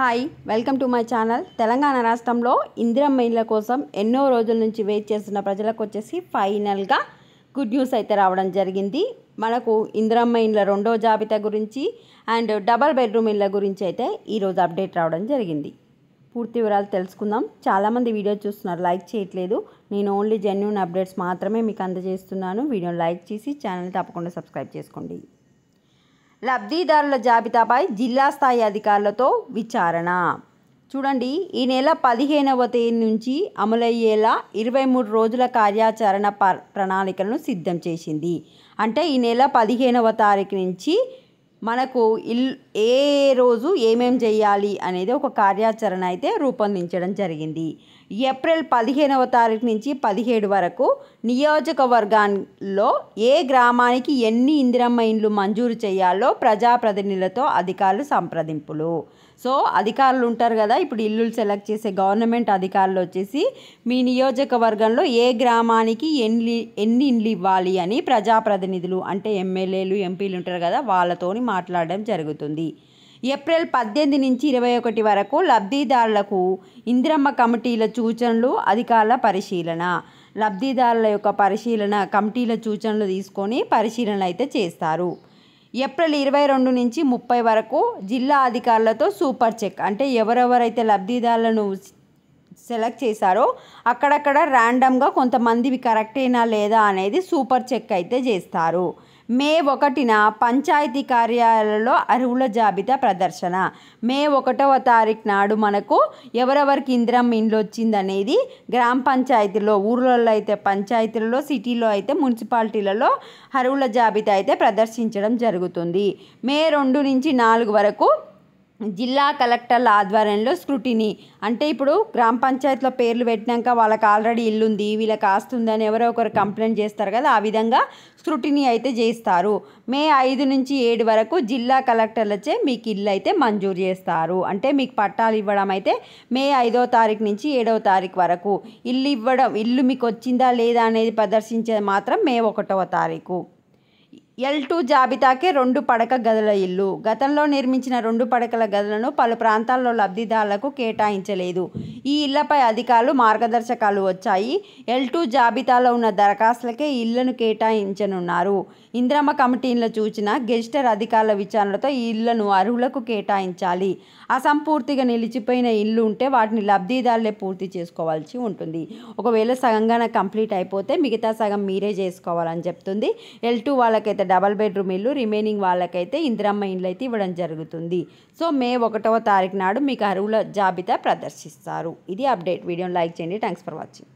Hi welcome to my channel. Telangana రాష్ట్రంలో ఇందిరమ్మ ఇళ్ల కోసం ఎన్నో రోజుల నుంచి వెయిట్ చేస్తున్న ప్రజలకు వచ్చేసి ఫైనల్గా గుడ్ న్యూస్ అయితే రావడం జరిగింది. మనకు ఇందిరమ్మ ఇళ్ల రెండో జాబితా గురించి అండ్ డబల్ బెడ్రూమ్ ఇళ్ల గురించి అయితే ఈరోజు అప్డేట్ రావడం జరిగింది. పూర్తి వివరాలు తెలుసుకుందాం. చాలామంది వీడియో చూస్తున్నారు, లైక్ చేయట్లేదు. నేను ఓన్లీ జెన్యూన్ అప్డేట్స్ మాత్రమే మీకు అందజేస్తున్నాను. వీడియోని లైక్ చేసి ఛానల్ని తప్పకుండా సబ్స్క్రైబ్ చేసుకోండి. లబ్ధిదారుల జాబితాపై జిల్లా స్థాయి అధికారులతో విచారణ. చూడండి, ఈ నెల 15వ తేదీ నుంచి అమలయ్యేలా 23 రోజుల కార్యాచరణ ప్రణాళికలను సిద్ధం చేసింది. అంటే ఈ నెల 15వ తారీఖు నుంచి మనకు ఏ రోజు ఏమేం చేయాలి అనేది ఒక కార్యాచరణ అయితే రూపొందించడం జరిగింది. ఏప్రిల్ 15వ తారీఖు నుంచి 17 వరకు నియోజకవర్గాల్లో ఏ గ్రామానికి ఎన్ని ఇందిరమ్మ ఇండ్లు మంజూరు చేయాలో ప్రజాప్రతినిధులతో అధికారులు సంప్రదింపులు. సో అధికారులు ఉంటారు కదా, ఇప్పుడు ఇల్లు సెలెక్ట్ చేసే గవర్నమెంట్ అధికారులు వచ్చేసి మీ నియోజకవర్గంలో ఏ గ్రామానికి ఎన్ని ఇండ్లు ఇవ్వాలి అని ప్రజాప్రతినిధులు అంటే ఎమ్మెల్యేలు ఎంపీలు ఉంటారు కదా, వాళ్ళతోని మాట్లాడడం జరుగుతుంది. ఏప్రిల్ 18 నుంచి 21 వరకు లబ్ధిదారులకు ఇందిరమ్మ కమిటీల సూచనలు అధికారుల పరిశీలన. లబ్ధిదారుల యొక్క పరిశీలన కమిటీల సూచనలు తీసుకొని పరిశీలన అయితే చేస్తారు. ఏప్రిల్ 22 నుంచి 30 వరకు జిల్లా అధికారులతో సూపర్ చెక్ అంటే ఎవరెవరైతే లబ్ధిదారులను సెలెక్ట్ చేశారో అక్కడక్కడ ర్యాండమ్గా కొంతమందివి కరెక్టేనా లేదా అనేది సూపర్ చెక్ అయితే చేస్తారు. మే 1న పంచాయతీ కార్యాలయాలలో అర్హుల జాబితా ప్రదర్శన. మే 1వ తారీఖు నాడు మనకు ఎవరెవరికి ఇందిరమ్మ ఇండ్లు వచ్చిందనేది గ్రామ పంచాయతీలో, ఊర్లలో అయితే పంచాయతీలలో, సిటీలో అయితే మున్సిపాలిటీలలో అర్హుల జాబితా అయితే ప్రదర్శించడం జరుగుతుంది. మే 2 నుంచి 4 వరకు జిల్లా కలెక్టర్ల ఆధ్వర్యంలో స్క్రూటినీ అంటే ఇప్పుడు గ్రామ పంచాయతీలో పేర్లు పెట్టినాక వాళ్ళకి ఆల్రెడీ ఇల్లు ఉంది, వీళ్ళకి ఆస్తుందని ఎవరో ఒకరు కంప్లైంట్ చేస్తారు కదా, ఆ విధంగా స్క్రూటినీ అయితే చేస్తారు. మే 5 నుంచి 7 వరకు జిల్లా కలెక్టర్లచే మీకు ఇల్లు అయితే మంజూరు చేస్తారు. అంటే మీకు పట్టాలు ఇవ్వడం అయితే మే 5వ తారీఖు నుంచి 7వ తారీఖు వరకు. ఇల్లు మీకు వచ్చిందా లేదా అనేది ప్రదర్శించేది మాత్రం మే 1వ తారీఖు. L2 జాబితాకే 2 పడక గదుల ఇల్లు. గతంలో నిర్మించిన 2 పడకల గదులను పలు ప్రాంతాల్లో లబ్ధిదారులకు కేటాయించలేదు. ఈ ఇళ్లపై అధికారులు మార్గదర్శకాలు వచ్చాయి. L2 జాబితాలో ఉన్న దరఖాస్తులకే ఇళ్లను కేటాయించనున్నారు. ఇందిరమ్మ కమిటీల సూచన గెజిటెడ్ అధికారుల విచారణతో ఈ ఇళ్లను అర్హులకు కేటాయించాలి. అసంపూర్తిగా నిలిచిపోయిన ఇల్లు ఉంటే వాటిని లబ్ధిదారులే పూర్తి చేసుకోవాల్సి ఉంటుంది. ఒకవేళ సగంగానే కంప్లీట్ అయిపోతే మిగతా సగం మీరే చేసుకోవాలని చెప్తుంది. L2 వాళ్ళకైతే డబల్ బెడ్రూమ్ ఇల్లు, రిమైనింగ్ వాళ్ళకైతే ఇందిరమ్మ ఇండ్లు అయితే ఇవ్వడం జరుగుతుంది. సో మే 1వ తారీఖు నాడు మీకు అర్హుల జాబితా ప్రదర్శిస్తారు. ఇది అప్డేట్. వీడియోని లైక్ చేయండి. Thanks for watching.